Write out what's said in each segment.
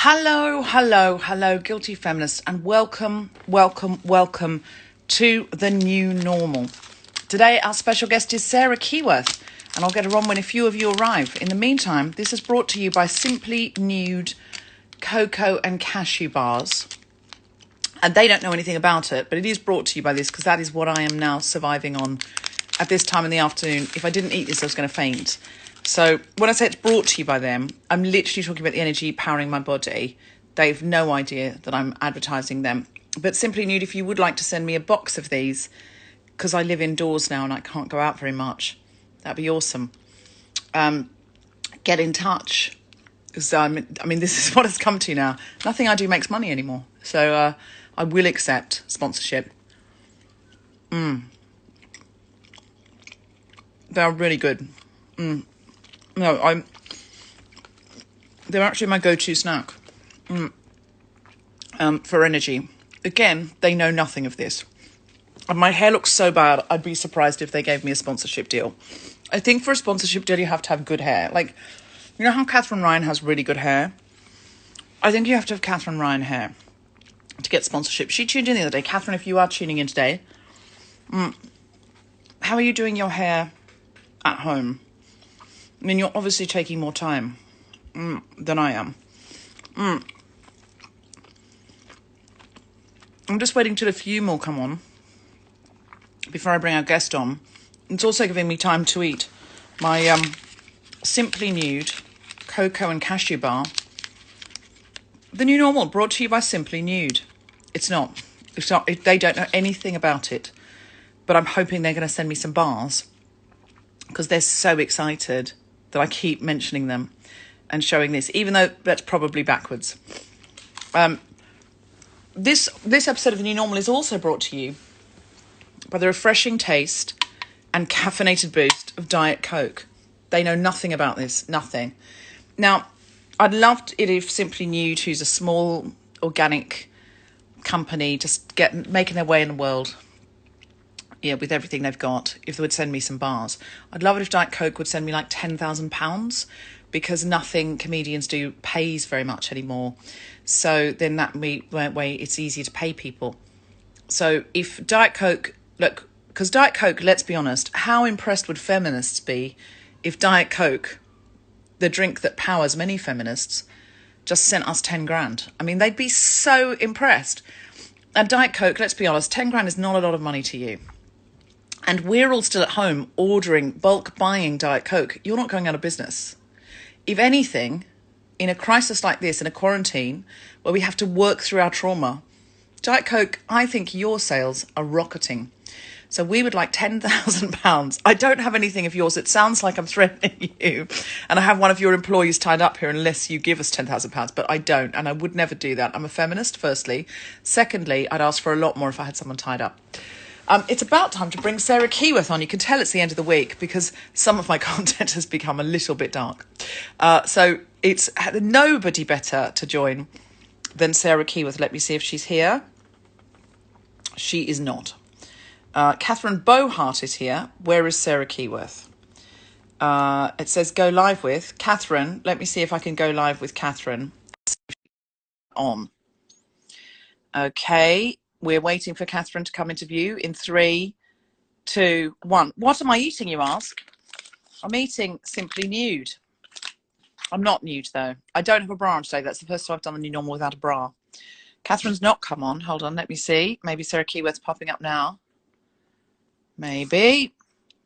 Hello, hello, hello, guilty feminists, and welcome, welcome, welcome to the new normal. Today, our special guest is Sarah Keyworth, and I'll get her on when a few of you arrive. In the meantime, this is brought to you by Simply Nude Cocoa and Cashew Bars. And they don't know anything about it, but it is brought to you by this because that is what I am now surviving on at this time in the afternoon. If I didn't eat this, I was going to faint. So when I say it's brought to you by them, I'm literally talking about the energy powering my body. They've no idea that I'm advertising them. But Simply Nude, if you would like to send me a box of these, because I live indoors now and I can't go out very much, that'd be awesome. Get in touch. Because, I mean, this is what it's come to now. Nothing I do makes money anymore. So I will accept sponsorship. They're really good. No, they're actually my go-to snack for energy. Again, they know nothing of this. And my hair looks so bad, I'd be surprised if they gave me a sponsorship deal. I think for a sponsorship deal, you have to have good hair. Like, you know how Catherine Ryan has really good hair? I think you have to have Catherine Ryan hair to get sponsorship. She tuned in the other day. Catherine, if you are tuning in today, how are you doing your hair at home? I mean, you're obviously taking more time than I am. I'm just waiting till a few more come on before I bring our guest on. It's also giving me time to eat my Simply Nude Cocoa and Cashew Bar. The new normal, brought to you by Simply Nude. It's not. They don't know anything about it. But I'm hoping they're going to send me some bars because they're so excited that I keep mentioning them and showing this, even though that's probably backwards. This episode of The New Normal is also brought to you by the refreshing taste and caffeinated boost of Diet Coke. They know nothing about this, nothing. Now, I'd love it if Simply Nude, who's a small organic company, just making their way in the world, with everything they've got, if they would send me some bars. I'd love it if Diet Coke would send me like £10,000 because nothing comedians do pays very much anymore. So then that way it's easier to pay people. So if Diet Coke, look, because Diet Coke, let's be honest, how impressed would feminists be if Diet Coke, the drink that powers many feminists, just sent us 10 grand? I mean, they'd be so impressed. And Diet Coke, let's be honest, 10 grand is not a lot of money to you. And we're all still at home ordering, bulk buying Diet Coke. You're not going out of business. If anything, in a crisis like this, in a quarantine, where we have to work through our trauma, Diet Coke, I think your sales are rocketing. So we would like £10,000. I don't have anything of yours. It sounds like I'm threatening you. And I have one of your employees tied up here unless you give us £10,000. But I don't. And I would never do that. I'm a feminist, firstly. Secondly, I'd ask for a lot more if I had someone tied up. It's about time to bring Sarah Keyworth on. You can tell it's the end of the week because some of my content has become a little bit dark. So it's nobody better to join than Sarah Keyworth. Let me see if she's here. She is not. Catherine Bohart is here. Where is Sarah Keyworth? It says go live with Catherine. Let me see if I can go live with Catherine. On. Okay. We're waiting for Catherine to come into view in 3, 2, 1. What am I eating, you ask? I'm eating Simply Nude. I'm not nude, though. I don't have a bra on today. That's the first time I've done the new normal without a bra. Catherine's not come on. Hold on, let me see. Maybe Sarah Keyworth's popping up now. Maybe.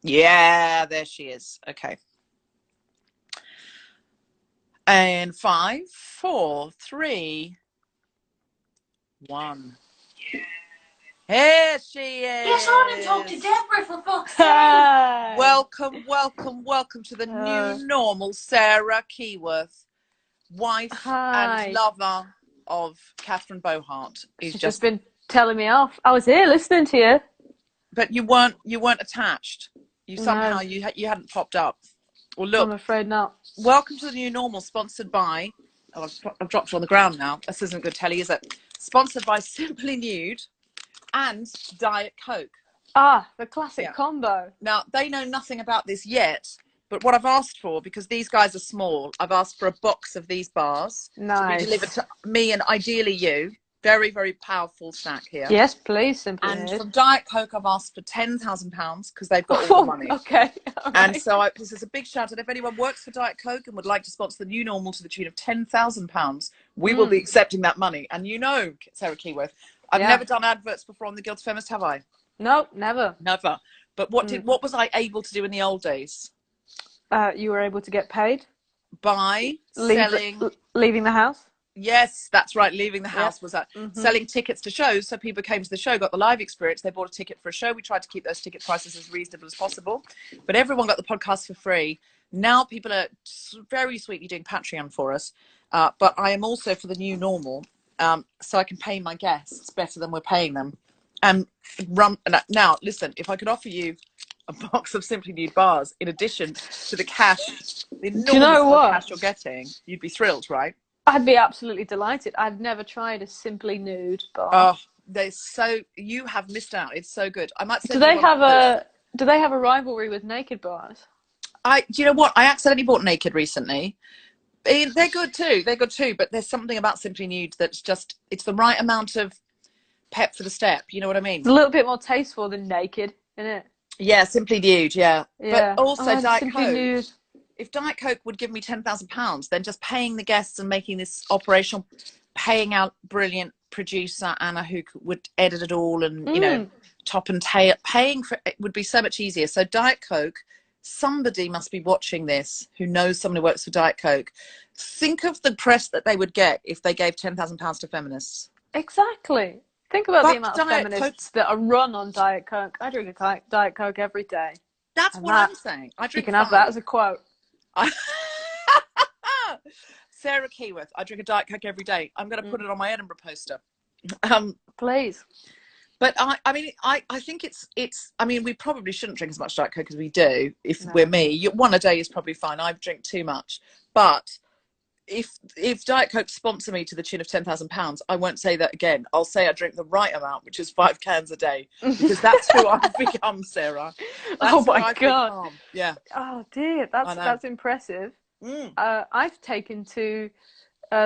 Yeah, there she is. Okay. And 5, 4, 3, 1. Here she is. Yes, I want to talk to Deborah for fuck's sake. Welcome, welcome, welcome to the new normal, Sarah Keyworth, wife and lover of Catherine Bohart. She's just been telling me off. I was here listening to you. But you weren't attached. You somehow you hadn't popped up. Well, look, I'm afraid not. Welcome to the new normal, sponsored by. Oh, I've dropped her on the ground now. This isn't good telly, is it? Sponsored by Simply Nude and Diet Coke. Ah, the classic combo. Now, they know nothing about this yet, But what I've asked for, because these guys are small, I've asked for a box of these bars to be delivered to me and ideally you. Very, very powerful snack here. Yes, please, simply. And from Diet Coke, I've asked for £10,000 because they've got all the money. Okay. All and right. so this is a big shout out. If anyone works for Diet Coke and would like to sponsor the new normal to the tune of £10,000, we will be accepting that money. And you know, Sarah Keyworth, I've never done adverts before on the Guild Feminist, have I? No, never. Never. But what was I able to do in the old days? You were able to get paid By leaving the house. Yes, that's right. Leaving the house was that selling tickets to shows. So people came to the show, got the live experience. They bought a ticket for a show. We tried to keep those ticket prices as reasonable as possible, but everyone got the podcast for free. Now people are very sweetly doing Patreon for us. But I am also for the new normal. So I can pay my guests better than we're paying them. And now listen, if I could offer you a box of Simply Nude bars, in addition to the cash, the enormous cash you're getting, you'd be thrilled, right? I'd be absolutely delighted. I've never tried a Simply Nude bar. Oh, you have missed out. It's so good. I might say. Do they have a rivalry with naked bars? Do you know what? I accidentally bought Naked recently. They're good too. But there's something about Simply Nude that's just, it's the right amount of pep for the step. You know what I mean? It's a little bit more tasteful than Naked, isn't it? Yeah, Simply Nude. Yeah. But also Diet Simply Coke. Nude. If Diet Coke would give me £10,000, then just paying the guests and making this operational, paying out brilliant producer Anna who would edit it all and you know, top and tail, paying for it would be so much easier. So Diet Coke, somebody must be watching this who knows someone who works for Diet Coke. Think of the press that they would get if they gave £10,000 to feminists. Exactly. Think about the amount of feminists that are run on Diet Coke. I drink a Diet Coke every day. That's what I'm saying. I drink. You can have that as a quote. Sarah Keyworth, I drink a Diet Coke every day. I'm going to put it on my Edinburgh poster. Please. But I think it's. I mean, we probably shouldn't drink as much Diet Coke as we do. If we're me, one a day is probably fine. I drink too much, but if Diet Coke sponsor me to the tune of £10,000, I won't say that again. I'll say I drink the right amount, which is 5 cans a day, because that's who I've become, Sarah. Oh my God! Yeah. Oh dear, that's impressive. I've taken to.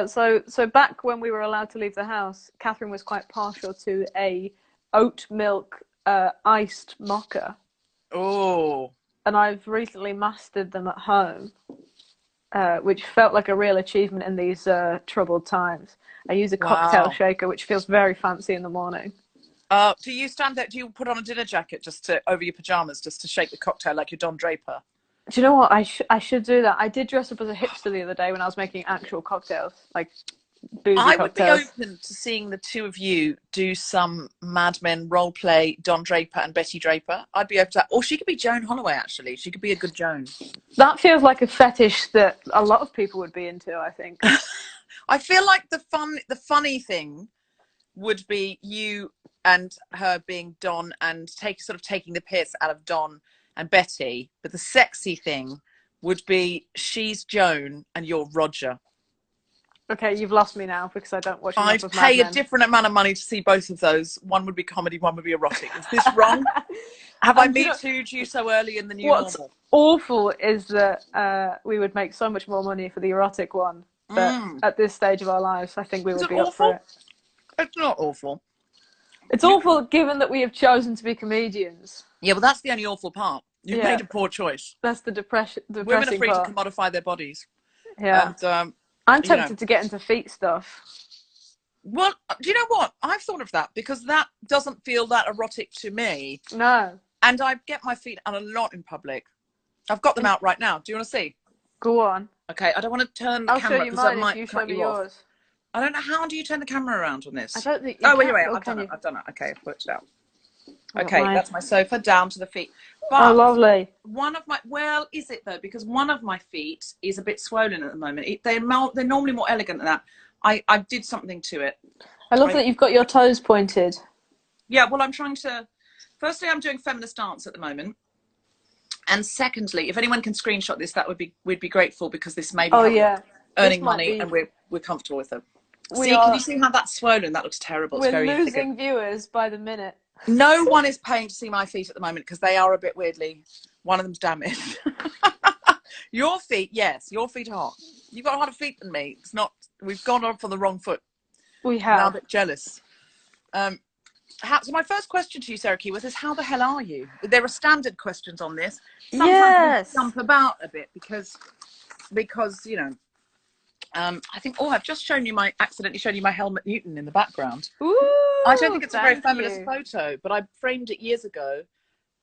So back when we were allowed to leave the house, Catherine was quite partial to a oat milk iced mocha. Oh. And I've recently mastered them at home. Which felt like a real achievement in these troubled times. I use a cocktail shaker, which feels very fancy in the morning. Do you stand there? Do you put on a dinner jacket just over your pajamas just to shake the cocktail like you're Don Draper? Do you know what? I should do that. I did dress up as a hipster the other day when I was making actual cocktails, like boozy cocktails. I would be open to seeing the two of you do some Mad Men role play, Don Draper and Betty Draper. I'd be open to that. Or she could be Joan Holloway, actually. She could be a good Joan. That feels like a fetish that a lot of people would be into, I think. I feel like the funny thing would be you and her being Don and taking the piss out of Don and Betty. But the sexy thing would be she's Joan and you're Roger. Okay, you've lost me now because I don't watch enough of Mad I'd pay Men. a different amount of money to see both of those. One would be comedy, one would be erotic. Is this wrong? Have I Me Too'd you so early in the new normal? What's awful is that we would make so much more money for the erotic one. But at this stage of our lives, I think we would be up for it. It's not awful. It's awful given that we have chosen to be comedians. Yeah, well, that's the only awful part. You've made a poor choice. That's the depressing Women are free part. to commodify their bodies. Yeah. And, I'm tempted to get into feet stuff. Well, do you know what? I've thought of that because that doesn't feel that erotic to me. No. And I get my feet out a lot in public. I've got them out right now. Do you want to see? Go on. Okay, I don't want to turn the camera because I might cut you off. Yours. I don't know. How do you turn the camera around on this? I don't think you wait. I've done it. Okay, I've worked it out. Okay, that's my sofa down to the feet. But lovely. One of my, is it though? Because one of my feet is a bit swollen at the moment. They're normally more elegant than that. I did something to it. I love that you've got your toes pointed. Yeah, well, I'm trying to. Firstly, I'm doing feminist dance at the moment, and secondly, if anyone can screenshot this, we'd be grateful because this may be earning money, and we're comfortable with it. Can you see how that's swollen? That looks terrible. It's we're losing viewers by the minute. No one is paying to see my feet at the moment because they are a bit weirdly. One of them's damaged. Your feet, yes, your feet are hot. You've got harder feet than me. It's not. We've gone on for the wrong foot. We have. Now I'm a bit jealous. So my first question to you, Sarah Keyworth, is how the hell are you? There are standard questions on this. Sometimes we jump about a bit because you know. I think. Oh, I've just accidentally shown you my Helmut Newton in the background. Ooh, I don't think it's a very feminist photo, but I framed it years ago,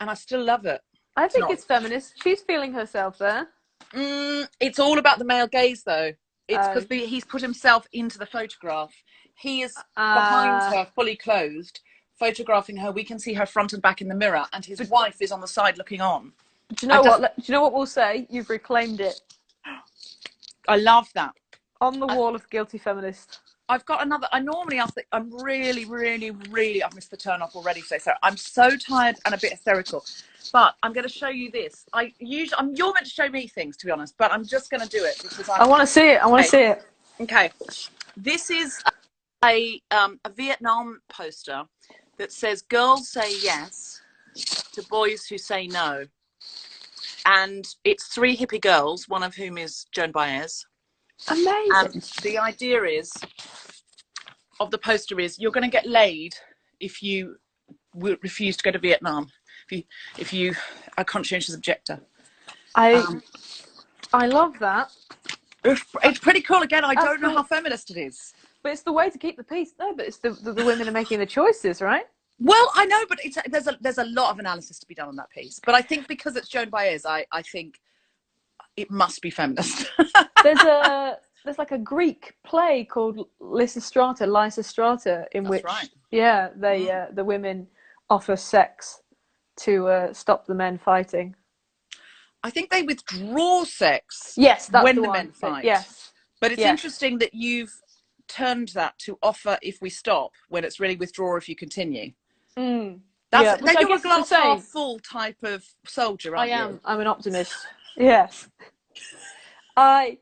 and I still love it. I think it's feminist. She's feeling herself there. It's all about the male gaze, though. It's because he's put himself into the photograph. He is behind her, fully clothed, photographing her. We can see her front and back in the mirror, and his wife is on the side looking on. Do you know what? Do you know what we'll say? You've reclaimed it. I love that. On the wall of Guilty Feminist. I've got another. I normally ask that. I'm really, really, really. I've missed the turn off already today, Sarah. I'm so tired and a bit hysterical. But I'm going to show you this. You're meant to show me things, to be honest. But I'm just going to do it because I want to see it. I want to see it. Okay. This is a Vietnam poster that says "Girls say yes to boys who say no," and it's 3 hippie girls, one of whom is Joan Baez. Amazing. And the idea of the poster is you're going to get laid if you refuse to go to Vietnam. If you are a conscientious objector. I love that. It's pretty cool. Again, I don't know how feminist it is. But it's the way to keep the peace. No, but it's the women are making the choices, right? Well, I know, but there's a lot of analysis to be done on that piece. But I think because it's Joan Baez, I think it must be feminist. There's like a Greek play called Lysistrata, in which the women offer sex to stop the men fighting. I think they withdraw sex. Yes, that's when the men fight. Yes, but it's interesting that you've turned that to offer if we stop, when it's really withdraw if you continue. You're a glass half full type of soldier, aren't you? I am. I'm an optimist. Yes. I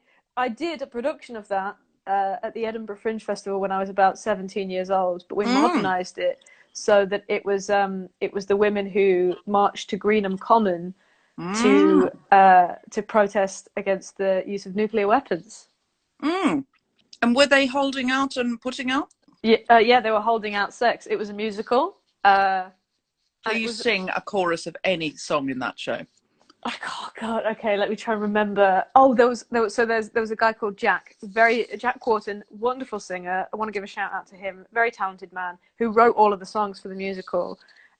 did a production of that at the Edinburgh Fringe Festival when I was about 17 years old, but we modernised it so that it was the women who marched to Greenham Common to protest against the use of nuclear weapons. And were they holding out and putting out? Yeah, they were holding out sex. It was a musical. So you sing a chorus of any song in that show? Oh God! Okay, let me try and remember. Oh, there was a guy called Jack Quarton, wonderful singer. I want to give a shout out to him. Very talented man who wrote all of the songs for the musical,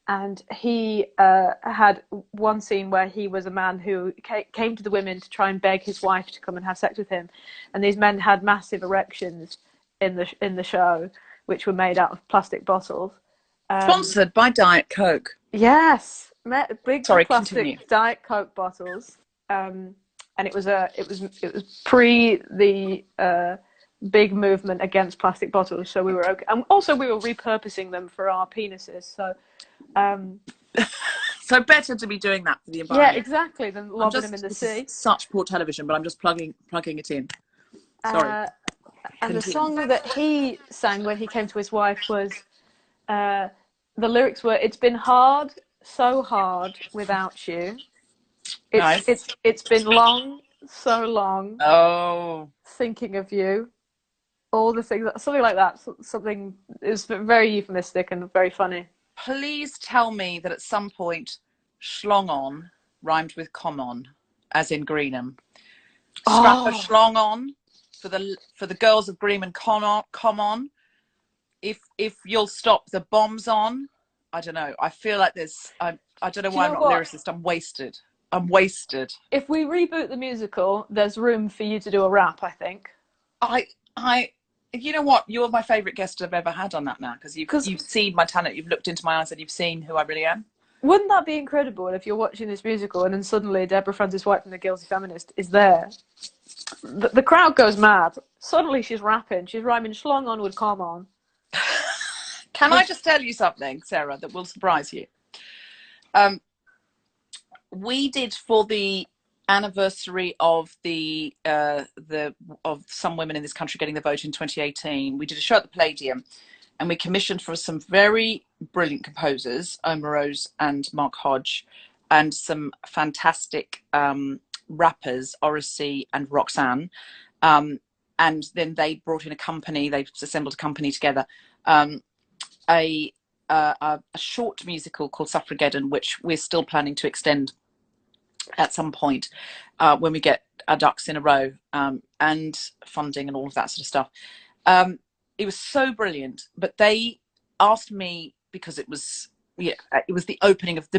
and he had one scene where he was a man who came to the women to try and beg his wife to come and have sex with him, and these men had massive erections in the show, which were made out of plastic bottles. Sponsored by Diet Coke. Yes. Big plastic continue. Diet Coke bottles, and it was pre the big movement against plastic bottles, so we were okay. And also we were repurposing them for our penises, so so better to be doing that for the environment. Yeah, exactly, than lobbing them in the sea. Such poor television, but I'm just plugging it in. Sorry. And the song that he sang when he came to his wife was the lyrics were, "It's been hard, so hard without you. It's been long, so long. Oh, thinking of you." All the things, something like that. Something is very euphemistic and very funny. Please tell me that at some point, schlong on rhymed with common, as in Greenham. Strap a schlong on for the girls of Greenham. Come on. If you'll stop the bombs on. I don't know. I feel like there's. I don't know why I'm not a lyricist. I'm wasted. If we reboot the musical, there's room for you to do a rap, I think. You know what? You're my favourite guest I've ever had on that now, because you've seen my talent. You've looked into my eyes and you've seen who I really am. Wouldn't that be incredible if you're watching this musical and then suddenly Deborah Francis White from The Guilty Feminist is there? The crowd goes mad. Suddenly she's rapping. She's rhyming schlong on with come on. Can I just tell you something, Sarah, that will surprise you? We did, for the anniversary of of some women in this country getting the vote in 2018, we did a show at the Palladium, and we commissioned for some very brilliant composers, Oma Rose and Mark Hodge, and some fantastic rappers, Oracy and Roxanne. And then they brought in a company, they assembled a company together, a short musical called Suffrageddon, which we're still planning to extend at some point when we get our ducks in a row, and funding and all of that sort of stuff. It was so brilliant, but they asked me, because it was the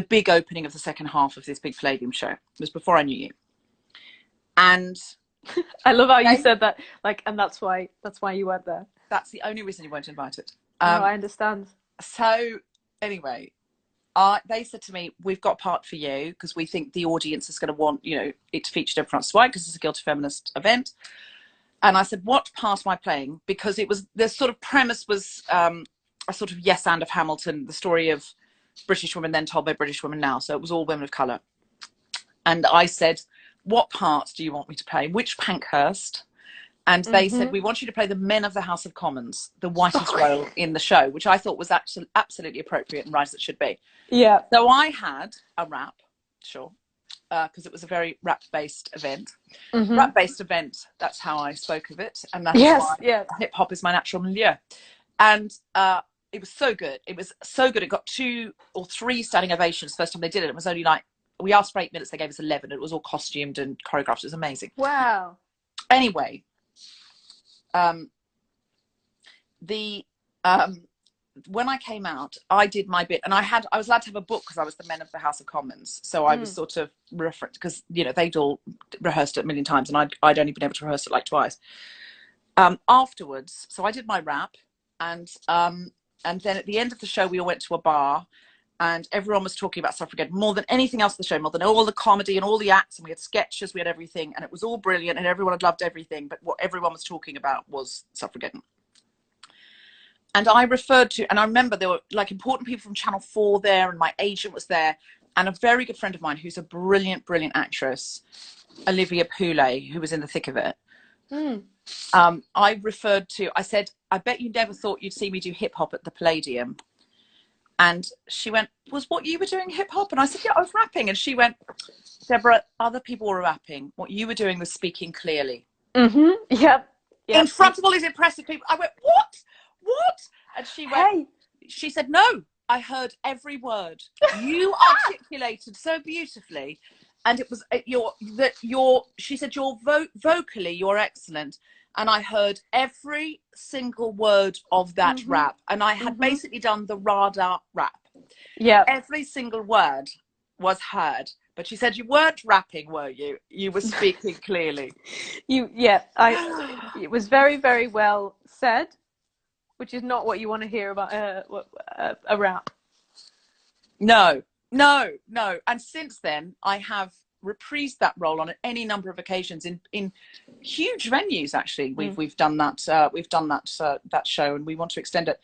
big opening of the second half of this big Palladium show. It was before I knew you. And I love how you said that, like, and that's why you went there. That's the only reason you weren't invited. No, I understand. So anyway, they said to me, we've got a part for you because we think the audience is going to want, it to feature Deborah Frances-White because it's a Guilty Feminist event. And I said, what part am I playing? Because it was, the sort of premise was a sort of yes and of Hamilton, the story of British women then told by British women now. So it was all women of colour. And I said, what part do you want me to play? Which Pankhurst? And they said, we want you to play the men of the House of Commons, the whitest role in the show, which I thought was actually absolutely appropriate and right as it should be. Yeah. So I had a rap, sure, because it was a very rap-based event. Rap-based event, that's how I spoke of it. And that's why hip-hop is my natural milieu. And it was so good. It was so good. It got 2 or 3 standing ovations the first time they did it. It was only like, we asked for 8 minutes, they gave us 11. It was all costumed and choreographed. It was amazing. Wow. Anyway, when I came out, I did my bit, and I was allowed to have a book because I was the men of the House of Commons. So I was sort of referenced because they'd all rehearsed it a million times, and I'd only been able to rehearse it like twice. Afterwards, so I did my rap, and then at the end of the show, we all went to a bar. And everyone was talking about Suffragette more than anything else in the show, more than all the comedy and all the acts. And we had sketches, we had everything. And it was all brilliant and everyone had loved everything. But what everyone was talking about was Suffragette. And I referred to, and I remember there were like important people from Channel 4 there, and my agent was there. And a very good friend of mine who's a brilliant, brilliant actress, Olivia Poulet, who was in the thick of it. I said, I bet you never thought you'd see me do hip hop at the Palladium. And she went, was what you were doing hip hop? And I said, yeah, I was rapping. And she went, Deborah, other people were rapping. What you were doing was speaking clearly. Yep. In front of all these impressive people. I went, what? And she went, she said, no, I heard every word. You articulated so beautifully. And it was she said, vocally, you're excellent. And I heard every single word of that rap. And I had basically done the Rada rap. Yeah. Every single word was heard. But she said, you weren't rapping, were you? You were speaking clearly. It was very, very well said, which is not what you want to hear about a rap. No. And since then, I have reprised that role on any number of occasions in huge venues. Actually, we've done that that show, and we want to extend it.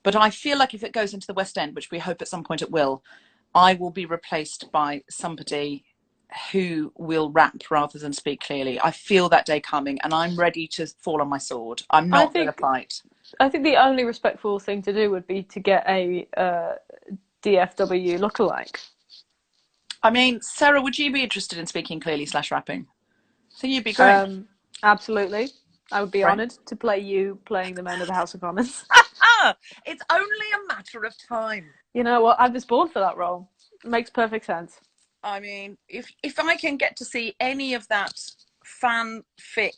But I feel like if it goes into the West End, which we hope at some point it will, I will be replaced by somebody who will rap rather than speak clearly. I feel that day coming, and I'm ready to fall on my sword. I'm not going to fight. I think the only respectful thing to do would be to get a DFW lookalike. I mean, Sarah, would you be interested in speaking clearly / rapping? I think you'd be great. Absolutely. I would be honoured to play you playing the men of the House of Commons. It's only a matter of time. You know what? I was born for that role. It makes perfect sense. I mean, if I can get to see any of that fanfic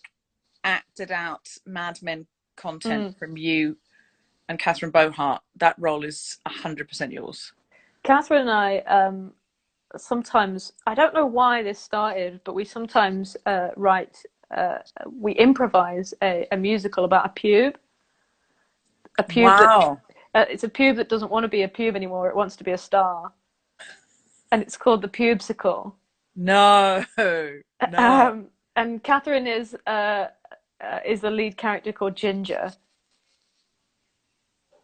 acted out Mad Men content from you and Catherine Bohart, that role is 100% yours. Catherine and I sometimes, I don't know why this started, but we sometimes we improvise a musical about a pube. A pube. Wow. It's a pube that doesn't want to be a pube anymore. It wants to be a star. And it's called The Pubesicle. No. And Catherine is the lead character called Ginger.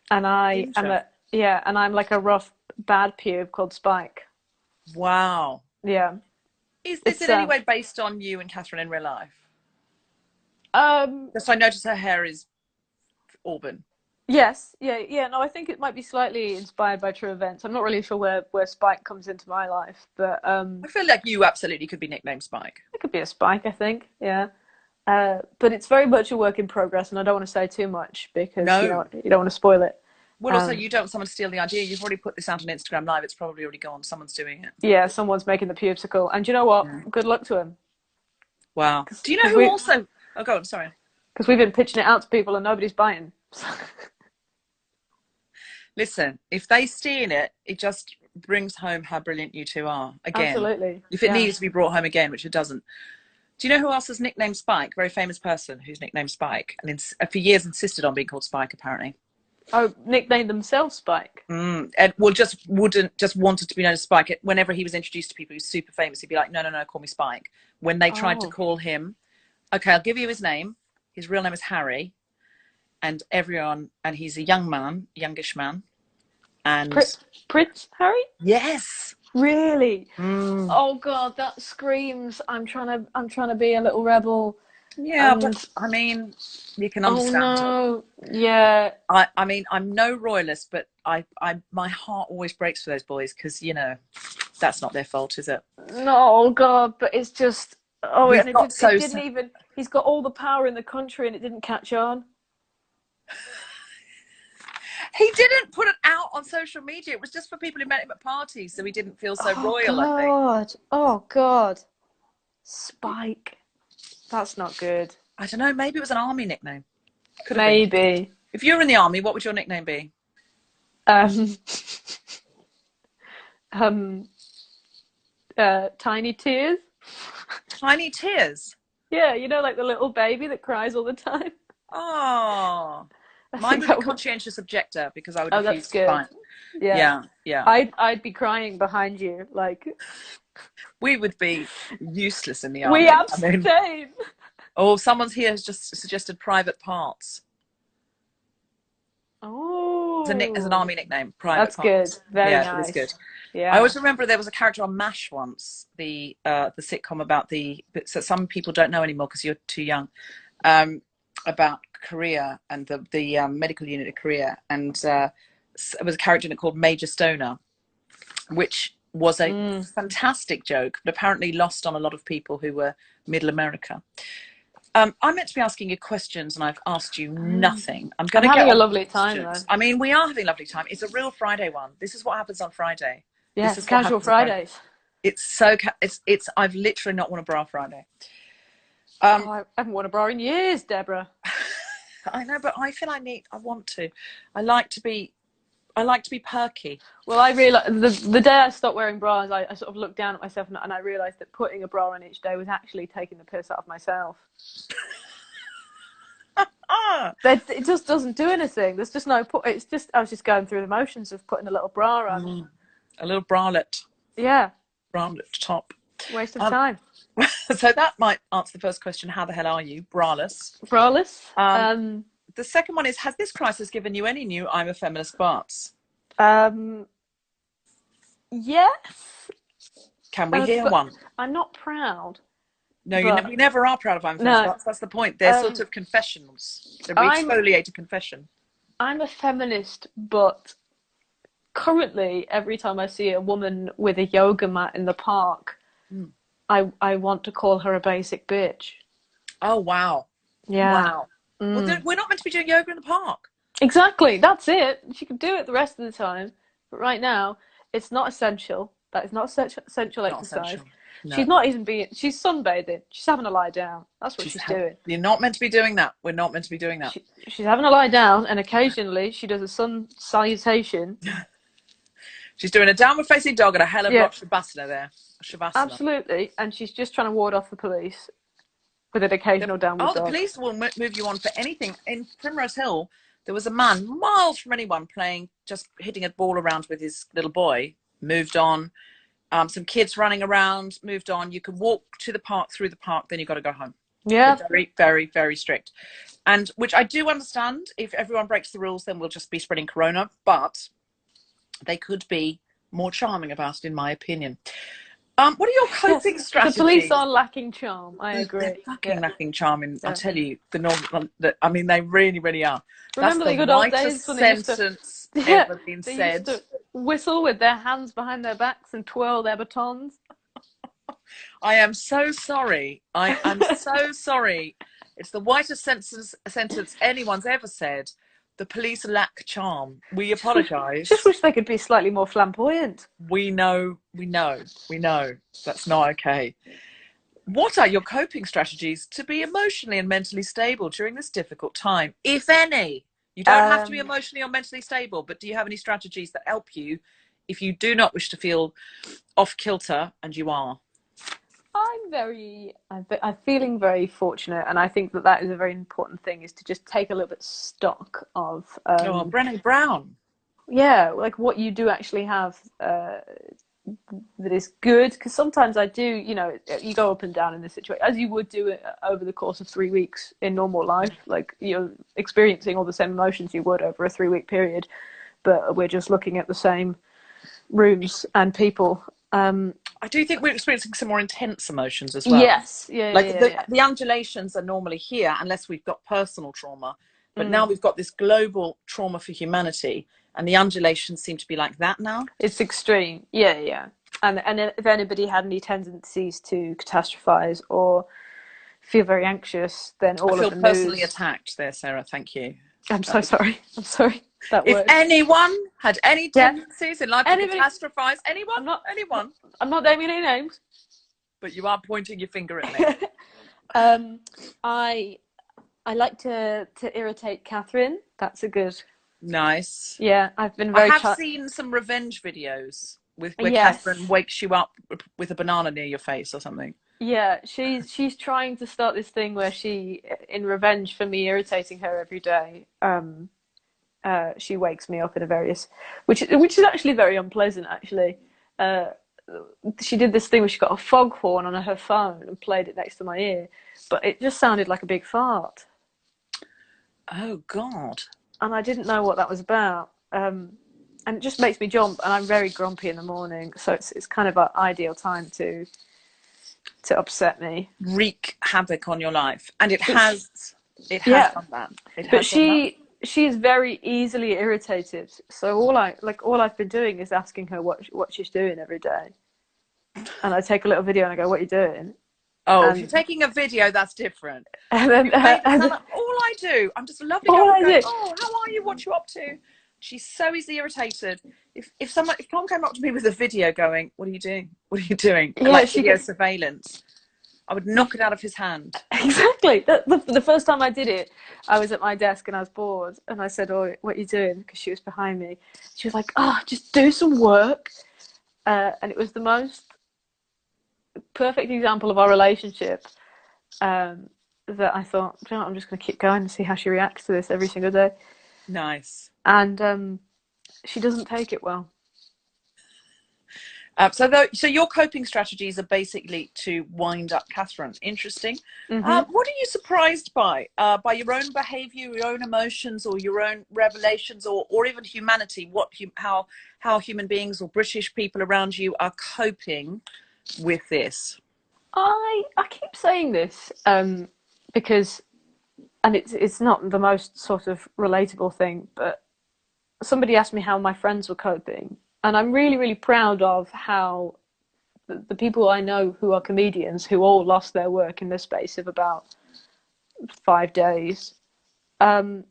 And I'm like a rough, bad pube called Spike. Wow. Yeah. Is this in any way based on you and Catherine in real life? Just I notice her hair is auburn. Yes, yeah. No, I think it might be slightly inspired by true events. I'm not really sure where Spike comes into my life, but I feel like you absolutely could be nicknamed Spike. it could be a Spike, I think. Yeah. But it's very much a work in progress, and I don't want to say too much because No. you don't want to spoil it. Well, also, you don't want someone to steal the idea. You've already put this out on Instagram Live. It's probably already gone. Someone's doing it. Yeah, someone's making the pubesicle, and you know what? Yeah. Good luck to him. Wow. Do you know who also? Oh, go on. Sorry. Because we've been pitching it out to people and nobody's buying. Listen, if they steal it, it just brings home how brilliant you two are. Again, absolutely. If it needs to be brought home again, which it doesn't. Do you know who else is nicknamed Spike? Very famous person who's nicknamed Spike, and for years insisted on being called Spike. Apparently. Oh, nicknamed themselves Spike. And just wanted to be known as Spike. Whenever he was introduced to people who's super famous, he'd be like, no, call me Spike. When they tried to call him, okay, I'll give you his name. His real name is Harry, and he's a youngish man, and Prince Harry. Yes. Really? Oh God, that screams! I'm trying to be a little rebel. Yeah, but I mean, you can understand. Oh no, yeah. I mean, I'm no royalist, but my heart always breaks for those boys because that's not their fault, is it? No, God, but it's just He's got all the power in the country, and it didn't catch on. He didn't put it out on social media. It was just for people who met him at parties, so he didn't feel so royal, I think. Oh, God. Spike. That's not good. I don't know. Maybe it was an army nickname. Maybe. If you were in the army, what would your nickname be? Tiny Tears. Tiny Tears? Yeah, like the little baby that cries all the time. Oh. Mine would be conscientious objector because I would refuse to fight. Yeah. I'd be crying behind you, like. We would be useless in the army. We abstain. Someone's here has just suggested private parts. Oh. As an army nickname, private parts. That's good. Very nice. Yeah, it's good. Yeah. I always remember there was a character on MASH once, the sitcom about so some people don't know anymore because you're too young, about Korea and the medical unit of Korea, and there was a character in it called Major Stoner, which was a fantastic joke, but apparently lost on a lot of people who were middle America. I'm meant to be asking you questions, and I've asked you nothing. I'm having a lovely time, though. I mean, we are having a lovely time. It's a real Friday one. This is what happens on Friday. Yes, it's casual Fridays. It's so it's I've literally not worn a bra Friday. I haven't worn a bra in years, Deborah. I know, but I feel I want to. I like to be perky. Well, I realised the day I stopped wearing bras, I sort of looked down at myself and I realised that putting a bra on each day was actually taking the piss out of myself. It just doesn't do anything. There's just no point. It's just I was just going through the motions of putting a little bra on. A little bralette. Yeah. Bralette top. Waste of time. So that might answer the first question. How the hell are you? Braless. Braless. The second one is, has this crisis given you any new I'm a feminist parts? Yes. Can we hear one? I'm not proud. No, we never are proud of I'm a feminist parts. That's the point. They're sort of confessionals. They're exfoliated confession. I'm a feminist, but currently every time I see a woman with a yoga mat in the park, I want to call her a basic bitch. Oh, wow. Yeah. Wow. Well, we're not meant to be doing yoga in the park. Exactly. That's it. She can do it the rest of the time. But right now, it's not essential. That is not essential exercise. Essential. No. She's not even she's sunbathing. She's having a lie down. That's what she's doing. You're not meant to be doing that. We're not meant to be doing that. She's having a lie down, and occasionally she does a sun salutation. She's doing a downward facing dog and a hell of a lot of Shavasana there. Shavasana. Absolutely. And she's just trying to ward off the police with an occasional downward dog. The police will move you on for anything. In Primrose Hill, there was a man miles from anyone just hitting a ball around with his little boy, moved on. Some kids running around, moved on. You can walk to the park, through the park, then you've got to go home. Yeah. They're very, very, very strict. And which I do understand. If everyone breaks the rules, then we'll just be spreading corona. But they could be more charming about it, in my opinion. What are your coping strategies? The police are lacking charm. I agree. They're fucking lacking charm. And I tell you, I mean, they really, really are. Remember That's the good old days when they used to, ever been they said. used to whistle with their hands behind their backs and twirl their batons. I am so sorry. I'm so sorry. It's the whitest sentence anyone's ever said. The police lack charm. We apologise. Just wish they could be slightly more flamboyant. We know. That's not okay. What are your coping strategies to be emotionally and mentally stable during this difficult time, if any? You don't have to be emotionally or mentally stable, but do you have any strategies that help you if you do not wish to feel off kilter, and you are? I'm feeling very fortunate, and I think that is a very important thing, is to just take a little bit stock of Brené Brown. Yeah, like what you do actually have that is good, because sometimes I do, you go up and down in this situation, as you would do it over the course of 3 weeks in normal life, like you're experiencing all the same emotions you would over a 3-week period, but we're just looking at the same rooms and people. I do think we're experiencing some more intense emotions as well. Yes, the undulations are normally here unless we've got personal trauma, but now we've got this global trauma for humanity, and the undulations seem to be like that now. It's extreme, yeah. And if anybody had any tendencies to catastrophize or feel very anxious, then all of the I feel personally attacked there, Sarah. Thank you. I'm so sorry. If anyone had any tendencies in life to catastrophize, anyone? I'm not naming any names. But you are pointing your finger at me. I like to irritate Catherine. That's a good... Nice. Yeah, I've been I have seen some revenge videos where Catherine wakes you up with a banana near your face or something. Yeah, she's trying to start this thing where she, in revenge for me irritating her every day, she wakes me up in a various, which is actually very unpleasant. Actually, she did this thing where she got a foghorn on her phone and played it next to my ear, but it just sounded like a big fart. Oh God! And I didn't know what that was about. And it just makes me jump, and I'm very grumpy in the morning, so it's kind of an ideal time to upset me, wreak havoc on your life, and it has done that. But she is very easily irritated, so all I've been doing is asking her what she's doing every day, and I take a little video and I go, "What are you doing?" If you're taking a video, that's different. And then all I do, I'm just a lovely girl going, "Oh, how are you? What you up to?" She's so easily irritated. If Tom came up to me with a video going, "What are you doing? What are you doing?" Yeah, like video surveillance, I would knock it out of his hand. Exactly. The first time I did it, I was at my desk and I was bored, and I said, "Oh, what are you doing?" Because she was behind me. She was like, "Oh, just do some work," and it was the most perfect example of our relationship. That I thought, you know, I'm just going to keep going and see how she reacts to this every single day. Nice. And she doesn't take it well. So your coping strategies are basically to wind up Catherine. Interesting. Mm-hmm. What are you surprised by your own behaviour, your own emotions, or your own revelations, or even humanity? How human beings or British people around you are coping with this? I keep saying this because, and it's not the most sort of relatable thing, but somebody asked me how my friends were coping, and I'm really, really proud of how the people I know who are comedians, who all lost their work in the space of about 5 days, there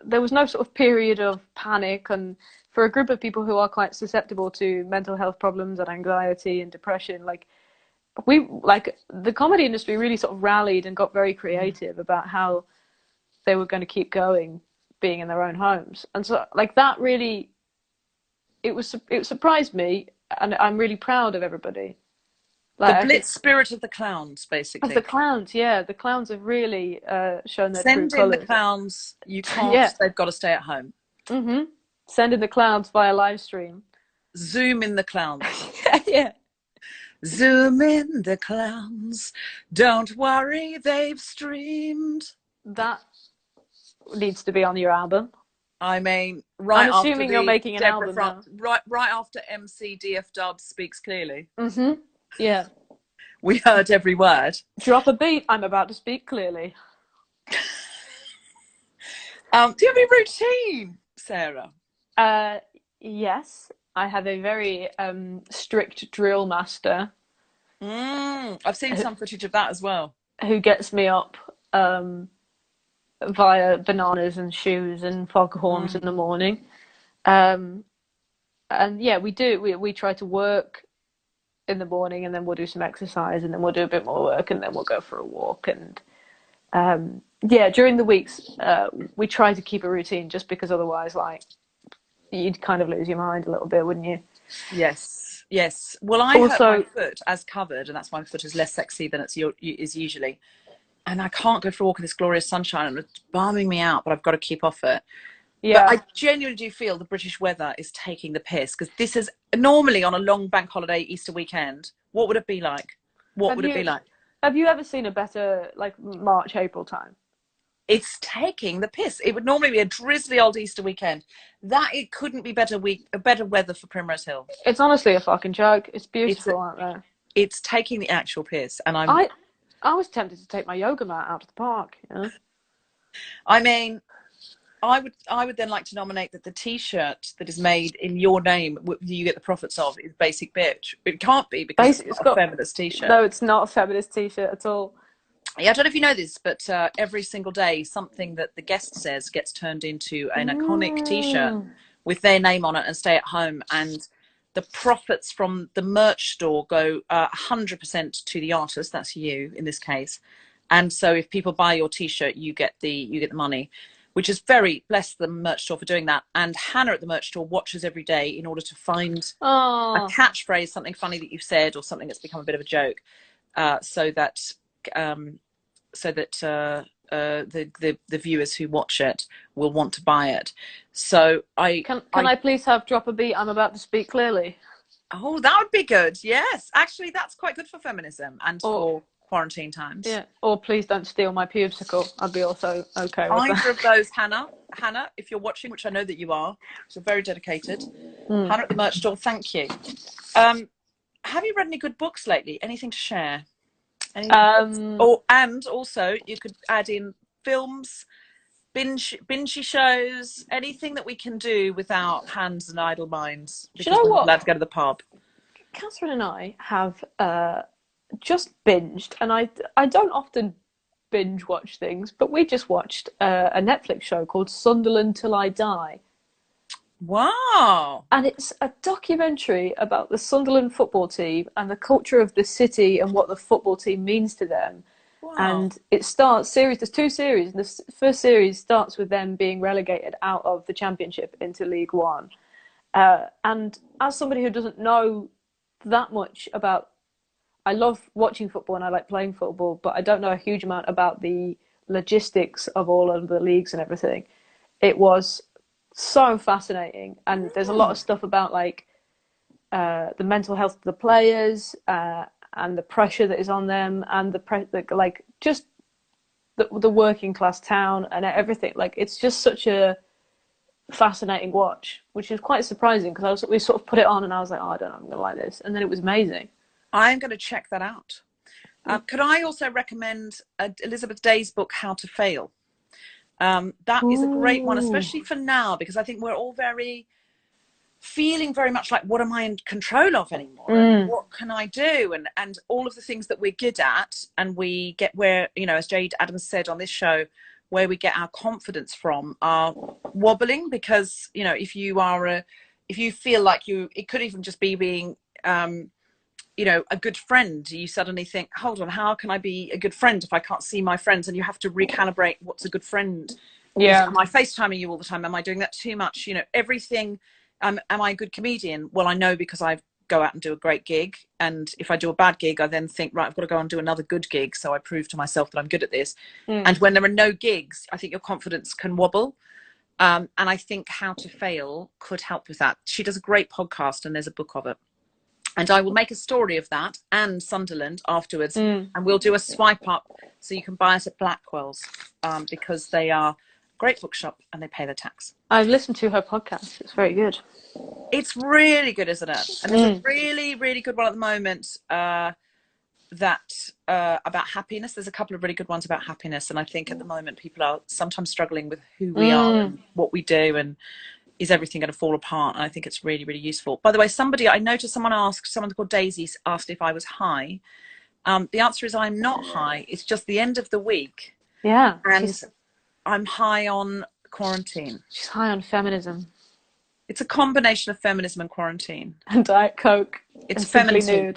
was no sort of period of panic. And for a group of people who are quite susceptible to mental health problems and anxiety and depression, the comedy industry really sort of rallied and got very creative about how they were going to keep going, being in their own homes. And so that really, it surprised me, and I'm really proud of everybody. The blitz spirit of the clowns, basically. Of the clowns, yeah. The clowns have really shown their true colours. Send in the clowns. You can't. They've got to stay at home. Mm-hmm. Send in the clowns via live stream. Zoom in the clowns. Yeah. Zoom in the clowns. Don't worry, they've streamed. That needs to be on your album. I mean, I'm assuming you're making an Deborah album now. Right after MC DF Dubs Speaks Clearly. Mm-hmm. Yeah. We heard every word. Drop a beat. I'm about to speak clearly. Do you have any routine, Sarah? Yes. I have a very strict drill master. I've seen some footage of that as well. Who gets me up via bananas and shoes and foghorns in the morning. And yeah, we try to work in the morning, and then we'll do some exercise, and then we'll do a bit more work, and then we'll go for a walk. And yeah, during the weeks, we try to keep a routine, just because otherwise, like, you'd kind of lose your mind a little bit, wouldn't you? Yes, yes. Well, I hurt my foot as covered, and that's why my foot is less sexy than it is usually. And I can't go for a walk in this glorious sunshine, and it's balming me out, but I've got to keep off it. Yeah. But I genuinely do feel the British weather is taking the piss, because this is normally on a long bank holiday Easter weekend. What would it be like? What would it be like? Have you ever seen a better, like, March, April time? It's taking the piss. It would normally be a drizzly old Easter weekend. It couldn't be better weather for Primrose Hill. It's honestly a fucking joke. It's beautiful out there. It's taking the actual piss, and I was tempted to take my yoga mat out to the park. You know? I mean, I would then like to nominate that the T-shirt that is made in your name, you get the profits of, is Basic Bitch. It can't be, because it's not a feminist T-shirt. No, it's not a feminist T-shirt at all. Yeah, I don't know if you know this, but every single day, something that the guest says gets turned into an iconic T-shirt with their name on it and stay at home. And the profits from the merch store go 100% to the artist. That's you in this case. And so if people buy your T-shirt, you get the money, which is very, bless the merch store for doing that. And Hannah at the merch store watches every day in order to find a catchphrase, something funny that you've said, or something that's become a bit of a joke, so that the viewers who watch it will want to buy it. So can I please have drop a beat? I'm about to speak clearly. Oh, that would be good. Yes, actually, that's quite good for feminism and for quarantine times. Yeah. Or please don't steal my pubesicle. I'd be also okay with either of those, Hannah, if you're watching, which I know that you are, so very dedicated. Hannah at the merch store, thank you. Have you read any good books lately? Anything to share? And also you could add in films, bingy shows, anything that we can do without hands and idle minds. Do you know what? Allowed to go to the pub. Catherine and I have just binged, and I don't often binge watch things, but we just watched a Netflix show called Sunderland Till I Die. Wow. And it's a documentary about the Sunderland football team and the culture of the city and what the football team means to them. Wow. And it starts there's two series, and the first series starts with them being relegated out of the Championship into League One. And as somebody who doesn't know that much about, I love watching football and I like playing football, but I don't know a huge amount about the logistics of all of the leagues and everything. It was so fascinating, and there's a lot of stuff about, like, the mental health of the players and the pressure that is on them, and just the working class town and everything. Like, it's just such a fascinating watch, which is quite surprising, because we sort of put it on and I was like, oh, I don't know, I'm gonna like this, and then it was amazing. I'm going to check that out. Could I also recommend Elizabeth Day's book, How to Fail? That is a great one, especially for now, because I think we're all feeling very much like, what am I in control of anymore? And what can I do? And all of the things that we're good at, and we get where, as Jade Adams said on this show, where we get our confidence from are wobbling, because, if you feel like it could even just be being, a good friend, you suddenly think, hold on, how can I be a good friend if I can't see my friends? And you have to recalibrate what's a good friend. Yeah. Am I FaceTiming you all the time? Am I doing that too much? Everything. Am I a good comedian? Well, I know, because I go out and do a great gig. And if I do a bad gig, I then think, right, I've got to go and do another good gig. So I prove to myself that I'm good at this. And when there are no gigs, I think your confidence can wobble. And I think How to Fail could help with that. She does a great podcast, and there's a book of it. And I will make a story of that and Sunderland afterwards. And we'll do a swipe up, so you can buy it at Blackwell's, because they are great bookshop, and they pay their tax. I've listened to her podcast. It's very good. It's really good, isn't it? And there's a really, really good one at the moment about happiness. There's a couple of really good ones about happiness, and I think at the moment people are sometimes struggling with who we are and what we do, and is everything going to fall apart? And I think it's really, really useful. By the way, someone called Daisy asked if I was high. The answer is I'm not high. It's just the end of the week. Yeah. And I'm high on quarantine. She's high on feminism. It's a combination of feminism and quarantine. And Diet Coke. It's feminine.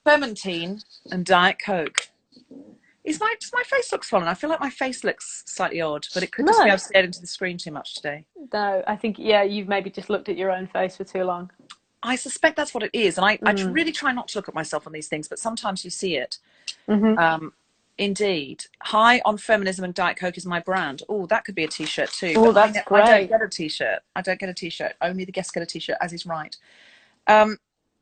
Fementine and Diet Coke. Does my face look swollen? I feel like my face looks slightly odd, but it could just be I've stared into the screen too much today. No, I think, you've maybe just looked at your own face for too long. I suspect that's what it is. And I really try not to look at myself on these things, but sometimes you see it. Indeed. High on feminism and Diet Coke is my brand. Oh, that could be a T-shirt too. Oh, that's great. I don't get a T-shirt. Only the guests get a T-shirt, as is right.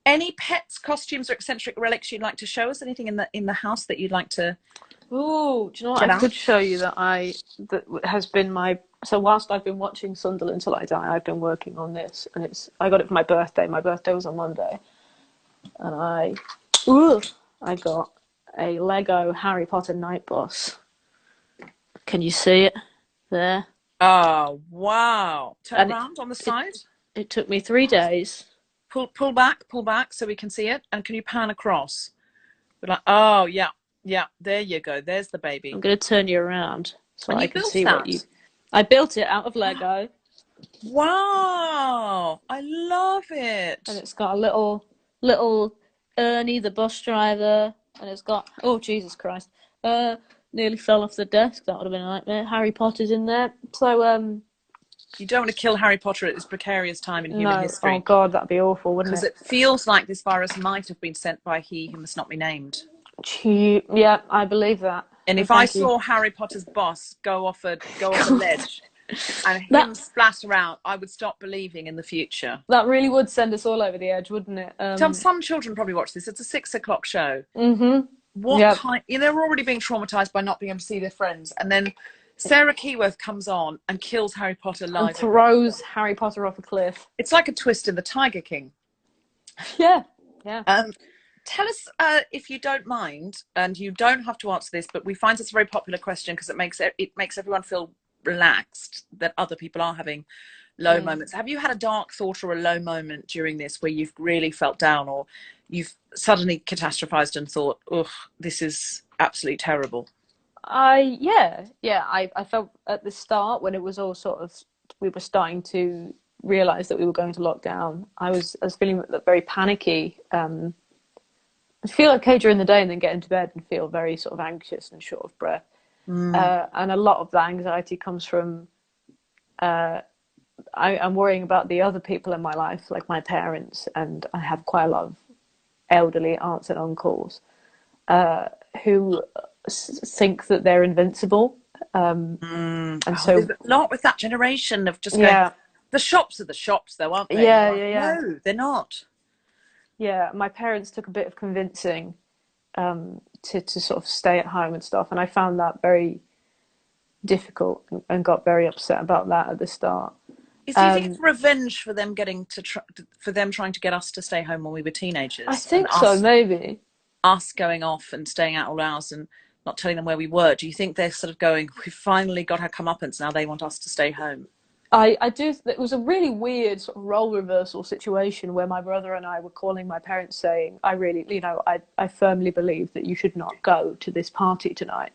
Any pets, costumes, or eccentric relics you'd like to show us? Anything in the house that you'd like to? Oh, do you know what? I could show you that has been my. So whilst I've been watching Sunderland Till I Die, I've been working on this, and I got it for my birthday. My birthday was on Monday, and I got a Lego Harry Potter night bus. Can you see it there? Oh wow! Turn around on the side. It took me 3 days. Pull back so we can see it, and can you pan across? We're like, oh yeah, there you go. There's the baby. I'm going to turn you around so I can see that? I built it out of Lego. Wow, I love it. And it's got a little Ernie, the bus driver, and it's got, oh Jesus Christ, nearly fell off the desk. That would have been a nightmare. Harry Potter's in there. So you don't want to kill Harry Potter at this precarious time in human history. Oh God, that'd be awful, wouldn't it? Because it feels like this virus might have been sent by he who must not be named. Yeah, I believe that. And if I saw Harry Potter's boss go off a ledge and him splatter out, I would stop believing in the future. That really would send us all over the edge, wouldn't it? Some children probably watch this. It's a 6 o'clock show. What kind? They're already being traumatized by not being able to see their friends, and then Sarah Keyworth comes on and kills Harry Potter live. And throws Harry Potter off a cliff. It's like a twist in the Tiger King. Yeah. Tell us, if you don't mind, and you don't have to answer this, but we find this a very popular question because it makes everyone feel relaxed that other people are having low moments. Have you had a dark thought or a low moment during this where you've really felt down, or you've suddenly catastrophized and thought, ugh, this is absolutely terrible? I felt at the start when it was all sort of, we were starting to realize that we were going to lockdown. I was feeling very panicky. I feel okay during the day and then get into bed and feel very sort of anxious and short of breath. And a lot of that anxiety comes from I'm worrying about the other people in my life, like my parents, and I have quite a lot of elderly aunts and uncles who think that they're invincible. And so there's a lot with that generation of just going, the shops are the shops though, aren't they? Yeah. No, they're not. Yeah, my parents took a bit of convincing to sort of stay at home and stuff, and I found that very difficult and got very upset about that at the start. Do you think it's revenge for them trying to get us to stay home when we were teenagers? I think so, maybe. Us going off and staying out all hours and not telling them where we were. Do you think they're sort of going, we finally got our comeuppance, now they want us to stay home? I do. It was a really weird sort of role reversal situation where my brother and I were calling my parents saying, I really, I firmly believe that you should not go to this party tonight.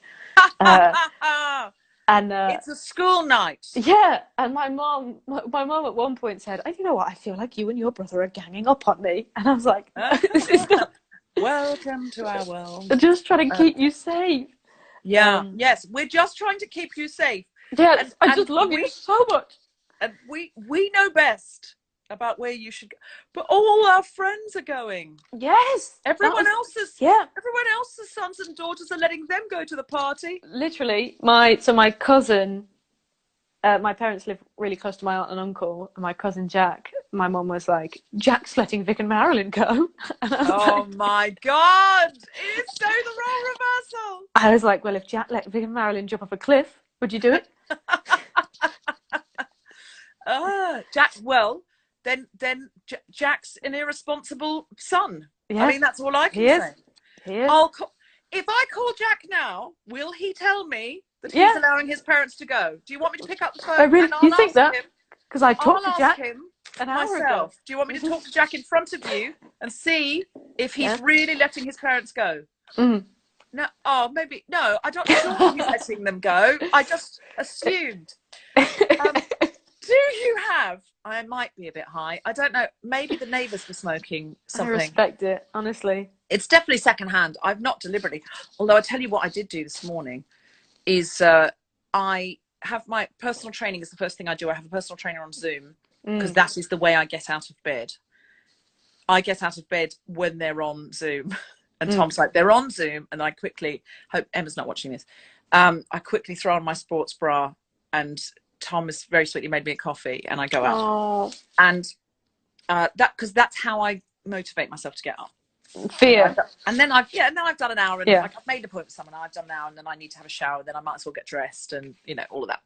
And it's a school night. Yeah, and my mom at one point said, "You know what? I feel like you and your brother are ganging up on me." And I was like, "This is not." Welcome to our world. They're just trying to keep you safe. Yeah. Yes, we're just trying to keep you safe. Yeah, I just love you so much. And we know best about where you should go. But all our friends are going. Yes. Everyone else's sons and daughters are letting them go to the party. Literally, my cousin, my parents live really close to my aunt and uncle, and my cousin Jack, my mum was like, Jack's letting Vic and Marilyn go. And my God. It is so the role reversal. I was like, well, if Jack let Vic and Marilyn jump off a cliff, would you do it? Jack. Well, then Jack's an irresponsible son. Yeah, I mean, that's all I can say. He is. If I call Jack now, will he tell me that he's allowing his parents to go? Do you want me to pick up the phone? Oh, really? And You think that? Because I talked I'll to Jack ask him an hour myself. ago. Do you want me to talk to Jack in front of you and see if he's really letting his parents go? No. Oh, maybe. No, I'm not sure he's letting them go. I just assumed. Do you have? I might be a bit high. I don't know. Maybe the neighbours were smoking something. I respect it, honestly. It's definitely secondhand. I've not deliberately. Although I tell you what I did do this morning is I have my personal training is the first thing I do. I have a personal trainer on Zoom because that is the way I get out of bed. I get out of bed when they're on Zoom. And Tom's like, they're on Zoom. And I quickly, hope Emma's not watching this. I quickly throw on my sports bra and Tom has very sweetly made me a coffee and I go out. Oh. And because that's how I motivate myself to get up. Fear. And then I've done an hour and like I've made an appointment with someone. I've done an hour and then I need to have a shower. And then I might as well get dressed and, you know, all of that.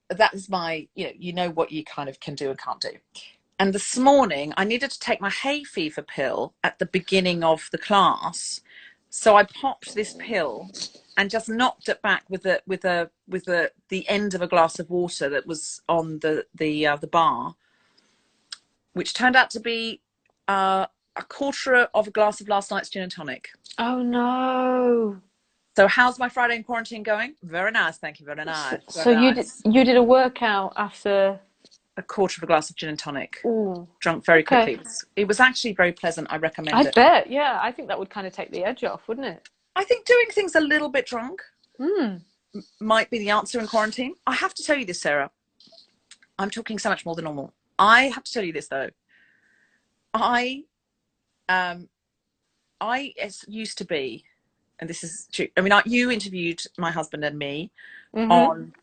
That is my, you know what you kind of can do and can't do. And this morning I needed to take my hay fever pill at the beginning of the class. So I popped this pill and just knocked it back with the end of a glass of water that was on the bar, which turned out to be a quarter of a glass of last night's gin and tonic. Oh no! So how's my Friday in quarantine going? Very nice, thank you. Very nice. So you did a workout after a quarter of a glass of gin and tonic. Ooh. Drunk very quickly. Okay. It was actually very pleasant. I recommend it. I bet. Yeah, I think that would kind of take the edge off, wouldn't it? I think doing things a little bit drunk might be the answer in quarantine. I have to tell you this, Sarah. I'm talking so much more than normal. I have to tell you this though. I used to be, and this is true. I mean, you interviewed my husband and me on,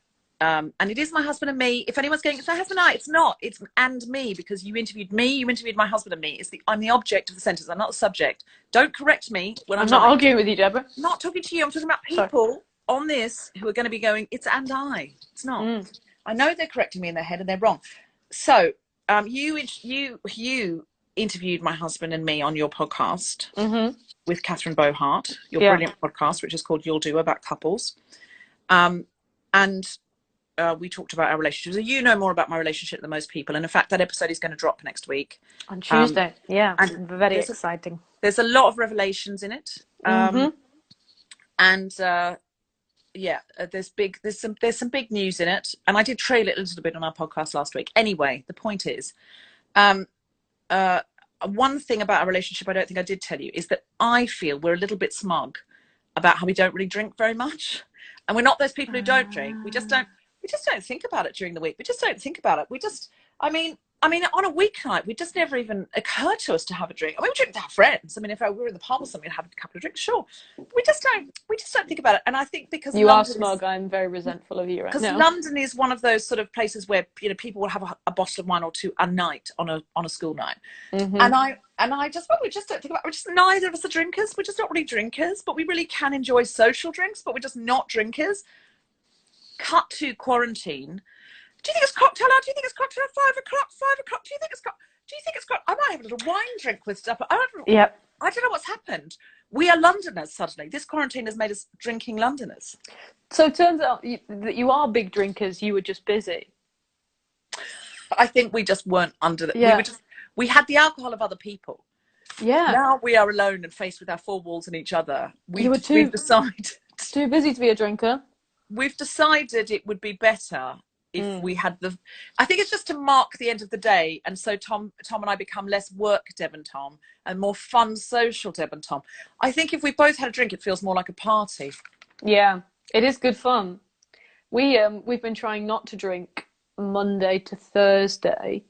and it is my husband and me. If anyone's going, it's my husband and I, it's not. It's and me because you interviewed me. You interviewed my husband and me. I'm the object of the sentence. I'm not the subject. Don't correct me when I'm not arguing with you, Deborah. I'm not talking to you. I'm talking about people on this who are going to be going. It's and I. It's not. I know they're correcting me in their head and they're wrong. So you interviewed my husband and me on your podcast with Catherine Bohart, your brilliant podcast, which is called You'll Do, about couples. And we talked about our relationships. You know more about my relationship than most people. And in fact, that episode is going to drop next week. On Tuesday. And very exciting. There's a lot of revelations in it. There's some big news in it. And I did trail it a little bit on our podcast last week. Anyway, the point is, one thing about our relationship I don't think I did tell you is that I feel we're a little bit smug about how we don't really drink very much. And we're not those people who don't drink. We just don't think about it during the week. We just don't think about it. I mean, on a weeknight, we just never even occurred to us to have a drink. I mean, we drink with our friends. I mean, if we were in the pub or something, we'd have a couple of drinks, sure. We just don't think about it. And I think because you are smug, I'm very resentful of you right now. Because London is one of those sort of places where people will have a bottle of wine or two a night on a school night. And we just don't think about it. Neither of us are drinkers. We're just not really drinkers, but we really can enjoy social drinks, but we're just not drinkers. Cut to quarantine. Do you think it's cocktail hour? Do you think it's cocktail 5 o'clock? 5 o'clock? Do you think it's I might have a little wine drink with stuff. I don't know what's happened. We are Londoners suddenly. This quarantine has made us drinking Londoners. So it turns out that you are big drinkers. You were just busy. I think we just weren't under the... We had the alcohol of other people. Yeah. Now we are alone and faced with our four walls and each other. We've decided... Too busy to be a drinker. We've decided it would be better if we had I think it's just to mark the end of the day, and so Tom and I become less work Deb and Tom and more fun social Deb and Tom. I think if we both had a drink, it feels more like a party. Yeah, it is good fun. We've been trying not to drink Monday to Thursday,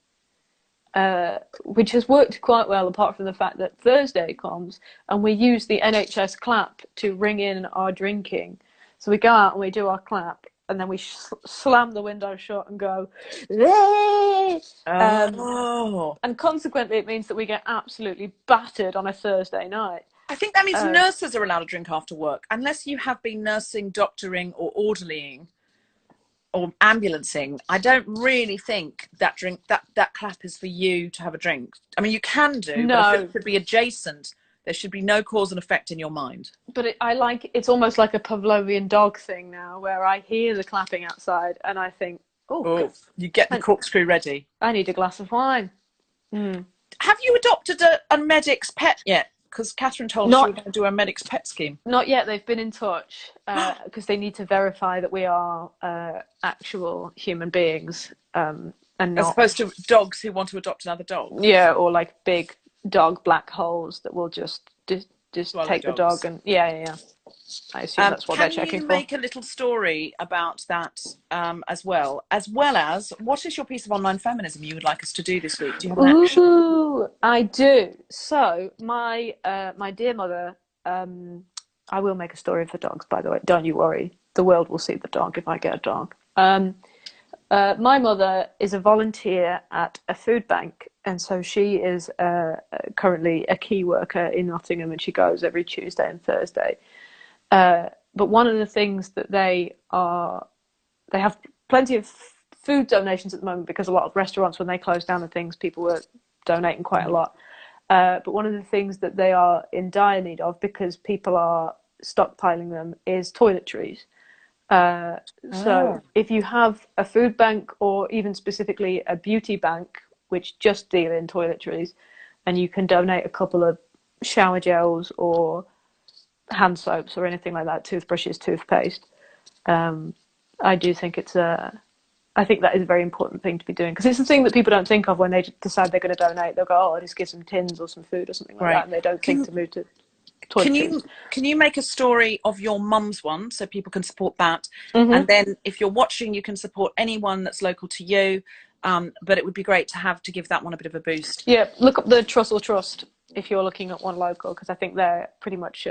which has worked quite well, apart from the fact that Thursday comes and we use the NHS clap to ring in our drinking. So we go out and we do our clap, and then we slam the window shut and go, and consequently it means that we get absolutely battered on a Thursday night. I think that means nurses are allowed to drink after work, unless you have been nursing, doctoring or orderlying or ambulancing, I don't really think that that clap is for you to have a drink. I mean, you can do, but it should be adjacent. There should be no cause and effect in your mind. But it's almost like a Pavlovian dog thing now, where I hear the clapping outside and I think, oh, you get the corkscrew ready. I need a glass of wine. Have you adopted a medic's pet yet? Because Catherine told us you were going to do a medic's pet scheme. Not yet. They've been in touch because they need to verify that we are actual human beings, and not, as opposed to dogs who want to adopt another dog. Yeah, or like big dog black holes that will just take the dog and yeah. I assume that's what they're checking for. Can you make a little story about that as well as what is your piece of online feminism you would like us to do this week? Do you have an action? Ooh, I do. So my dear mother, I will make a story for dogs, by the way. Don't you worry. The world will see the dog if I get a dog. My mother is a volunteer at a food bank, and so she is currently a key worker in Nottingham, and she goes every Tuesday and Thursday. But one of the things that they have plenty of food donations at the moment, because a lot of restaurants, when they close down and things, people were donating quite a lot. But one of the things that they are in dire need of, because people are stockpiling them, is toiletries. So if you have a food bank, or even specifically a beauty bank, which just deal in toiletries, and you can donate a couple of shower gels or hand soaps or anything like that, toothbrushes, toothpaste, I do think I think that is a very important thing to be doing, because it's the thing that people don't think of when they decide they're going to donate. They'll go, I'll just give some tins or some food or something like that, and they don't think to move to toiletries. Can you make a story of your mum's one so people can support that? And then if you're watching, you can support anyone that's local to you, but it would be great to give that one a bit of a boost. Yeah, look up the Trussell Trust if you're looking at one local, because I think they're pretty much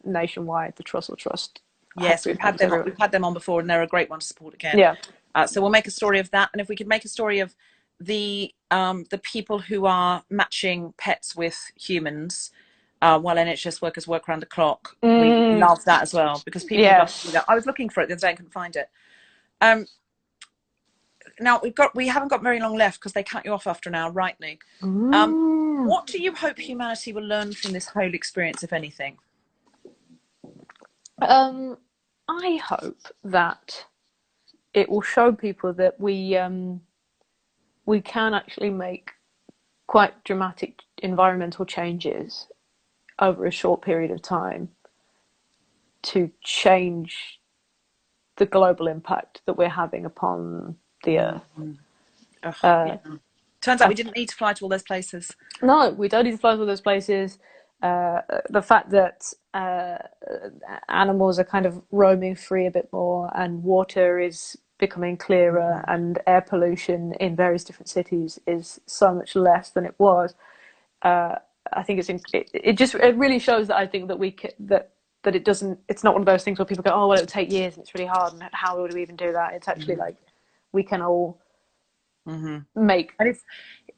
nationwide, the Trussell Trust. Yes, we've had them on before, and they're a great one to support again. Yeah. So we'll make a story of that, and if we could make a story of the people who are matching pets with humans while NHS workers work around the clock. We love that as well, because people love to do that. I was looking for it the other day and couldn't find it. Now we haven't got very long left, because they cut you off after an hour, rightly. What do you hope humanity will learn from this whole experience, if anything? I hope that it will show people that we can actually make quite dramatic environmental changes over a short period of time to change the global impact that we're having upon the Earth. Turns out we didn't need to fly to all those places. No, we don't need to fly to all those places. The fact that animals are kind of roaming free a bit more, and water is becoming clearer, and air pollution in various different cities is so much less than it was. I think it really shows that I think that it's not one of those things where people go, oh well, it'll take years and it's really hard, and how would we even do that? It's actually like we can all make. And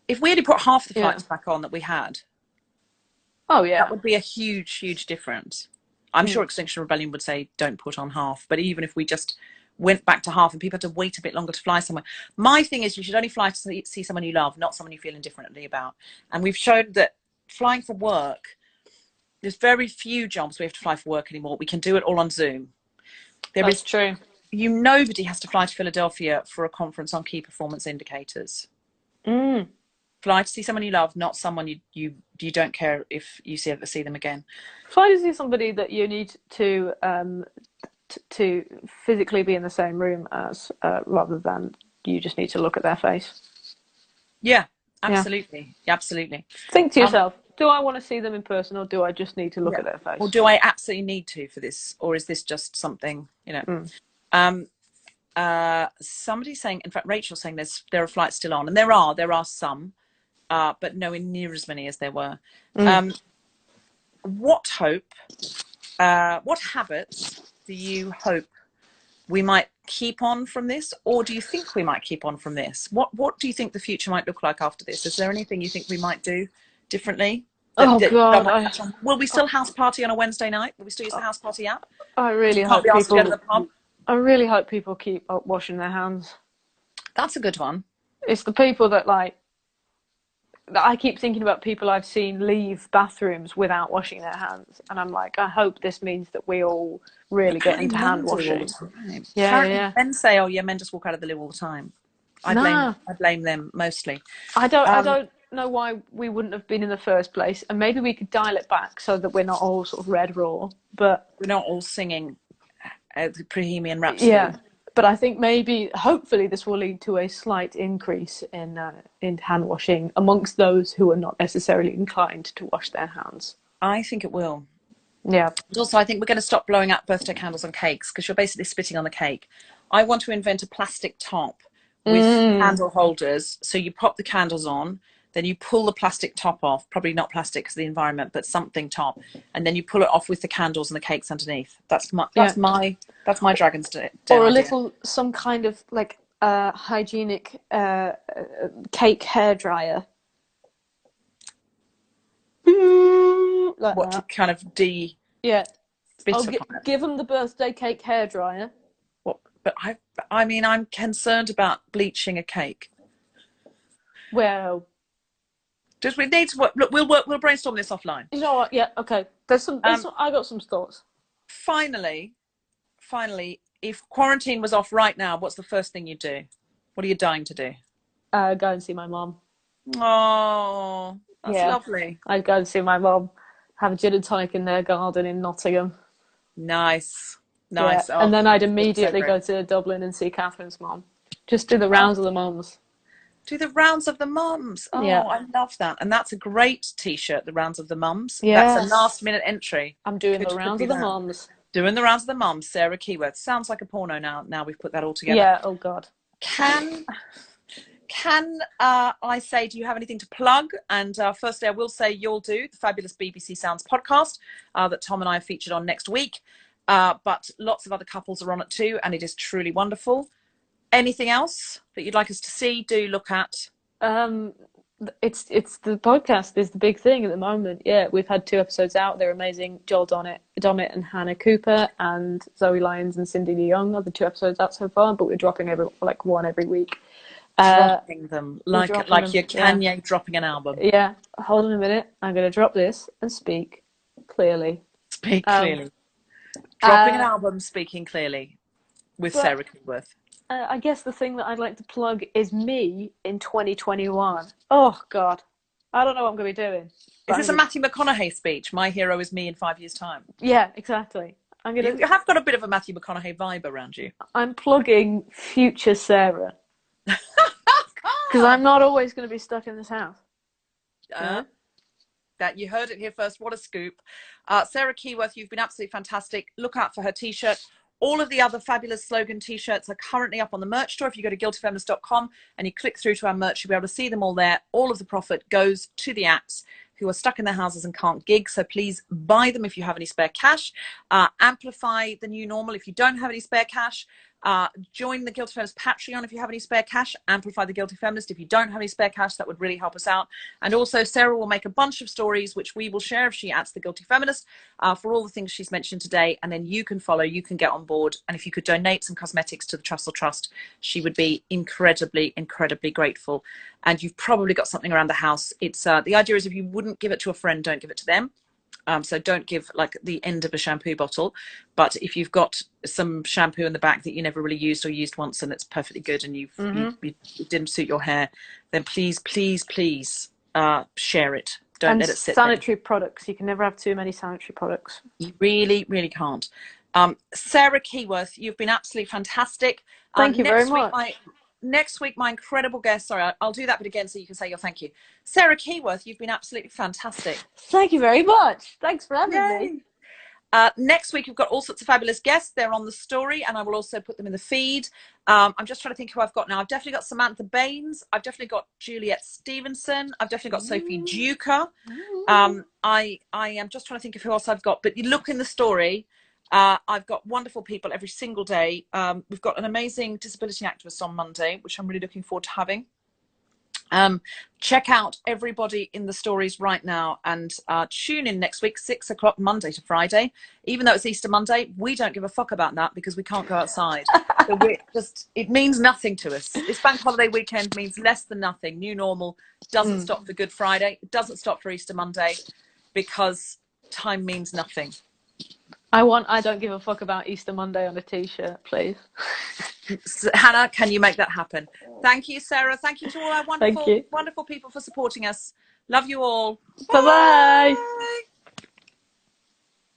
if we had put half the flights back on that we had, that would be a huge difference. I'm sure Extinction Rebellion would say don't put on half, but even if we just went back to half and people had to wait a bit longer to fly somewhere, my thing is you should only fly to see someone you love, not someone you feel indifferently about. And we've shown that flying for work, there's very few jobs we have to fly for work anymore. We can do it all on Zoom. That's true. Nobody has to fly to Philadelphia for a conference on key performance indicators. Fly to see someone you love, not someone you don't care if you see them again. Fly to see somebody that you need to physically be in the same room as, rather than you just need to look at their face. Yeah, absolutely. Yeah. Absolutely. Think to yourself, do I want to see them in person, or do I just need to look at their face? Or do I absolutely need to for this, or is this just something, somebody's saying, in fact Rachel's saying there are flights still on, and there are some, but nowhere near as many as there were. What habits do you hope we might keep on from this, or do you think we might keep on from this? What do you think the future might look like after this? Is there anything you think we might do differently? Will we still house party on a Wednesday night? Will we still use the house party app? I really Can't hope be asked people to go to the pub. I really hope people keep washing their hands. That's a good one. It's the people that I keep thinking about people I've seen leave bathrooms without washing their hands, and I'm like, I hope this means that we all really get into hand washing. Yeah. Men say, "Oh, yeah, men just walk out of the loo all the time." I blame them mostly. I don't know why we wouldn't have been in the first place, and maybe we could dial it back so that we're not all sort of red raw, but we're not all singing the Bohemian Rhapsody. Yeah. But I think hopefully, this will lead to a slight increase in hand washing amongst those who are not necessarily inclined to wash their hands. I think it will. Yeah. But also, I think we're going to stop blowing up birthday candles on cakes because you're basically spitting on the cake. I want to invent a plastic top with candle holders. So you pop the candles on, then you pull the plastic top off. Probably not plastic because of the environment, but something top, and then you pull it off with the candles and the cakes underneath. That's my dragon's den or a idea. Little some kind of like hygienic cake hairdryer. Like what that. To kind of give them the birthday cake hairdryer. What? But I mean, I'm concerned about bleaching a cake. Well, just we need to work. Look, we'll brainstorm this offline. You know what? Yeah, okay. I got some thoughts. Finally, if quarantine was off right now, what's the first thing you'd do? What are you dying to do? Go and see my mum. Oh, that's lovely. I'd go and see my mum, have a gin and tonic in their garden in Nottingham. Nice. Yeah. Oh, and then I'd immediately go to Dublin and see Catherine's mum. Just do the rounds of the mums. Do the rounds of the mums. Oh, yeah. I love that. And that's a great T-shirt, the rounds of the mums. Yes. That's a last-minute entry. I'm doing the rounds of the mums. Doing the rounds of the mums, Sarah Keyworth. Sounds like a porno now we've put that all together. Yeah, oh God. Can I say, do you have anything to plug? And firstly, I will say you'll do the fabulous BBC Sounds podcast that Tom and I have featured on next week. But lots of other couples are on it too, and it is truly wonderful. Anything else that you'd like us to see, do look at? It's the podcast is the big thing at the moment. Yeah, we've had 2 episodes out. They're amazing. Joel Dommett and Hannah Cooper and Zoe Lyons and Cindy DeYoung are the 2 episodes out so far, but we're dropping one every week. Dropping them like your Kanye dropping an album. Yeah, hold on a minute. I'm going to drop this and speak clearly. Speak clearly. Dropping an album, speaking clearly with Sarah Keyworth. I guess the thing that I'd like to plug is me in 2021. Oh, God. I don't know what I'm going to be doing. Is this a Matthew McConaughey speech? My hero is me in 5 years' time. Yeah, exactly. You have got a bit of a Matthew McConaughey vibe around you. I'm plugging future Sarah. Because I'm not always going to be stuck in this house. That you heard it here first. What a scoop. Sarah Keyworth, you've been absolutely fantastic. Look out for her T-shirt. All of the other fabulous slogan T-shirts are currently up on the merch store. If you go to guiltyfeminist.com and you click through to our merch, you'll be able to see them all there. All of the profit goes to the acts who are stuck in their houses and can't gig. So please buy them if you have any spare cash. Amplify the new normal if you don't have any spare cash. Join the Guilty Feminist Patreon if you have any spare cash. Amplify the Guilty Feminist if you don't have any spare cash. That would really help us out. And also, Sarah will make a bunch of stories which we will share if she adds the Guilty Feminist for all the things she's mentioned today. And then you can follow, you can get on board. And if you could donate some cosmetics to the Trussell Trust, she would be incredibly, incredibly grateful. And you've probably got something around the house. It's the idea is if you wouldn't give it to a friend, don't give it to them. So don't give like the end of a shampoo bottle, but if you've got some shampoo in the back that you never really used or used once and it's perfectly good and you didn't suit your hair, then please share it. Don't let it sit there. Sanitary products. You can never have too many sanitary products. You really, really can't. Sarah Keyworth, you've been absolutely fantastic. Thank you very much. Next week, my incredible guest, sorry, I'll do that bit again so you can say your thank you. Sarah Keyworth, you've been absolutely fantastic. Thank you very much. Thanks for having me. Next week, we've got all sorts of fabulous guests. They're on the story, and I will also put them in the feed. I'm just trying to think who I've got now. I've definitely got Samantha Baines. I've definitely got Juliet Stevenson. I've definitely got Sophie Duca. I am just trying to think of who else I've got. But you look in the story. I've got wonderful people every single day. We've got an amazing disability activist on Monday, which I'm really looking forward to having. Check out everybody in the stories right now, and tune in next week, 6 o'clock, Monday to Friday. Even though it's Easter Monday, we don't give a fuck about that because we can't go outside. So it means nothing to us. This bank holiday weekend means less than nothing. New normal doesn't stop for Good Friday. It doesn't stop for Easter Monday, because time means nothing. I don't give a fuck about Easter Monday on a t-shirt, please. Hannah, can you make that happen? Thank you, Sarah. Thank you to all our wonderful people for supporting us. Love you all. Bye-bye.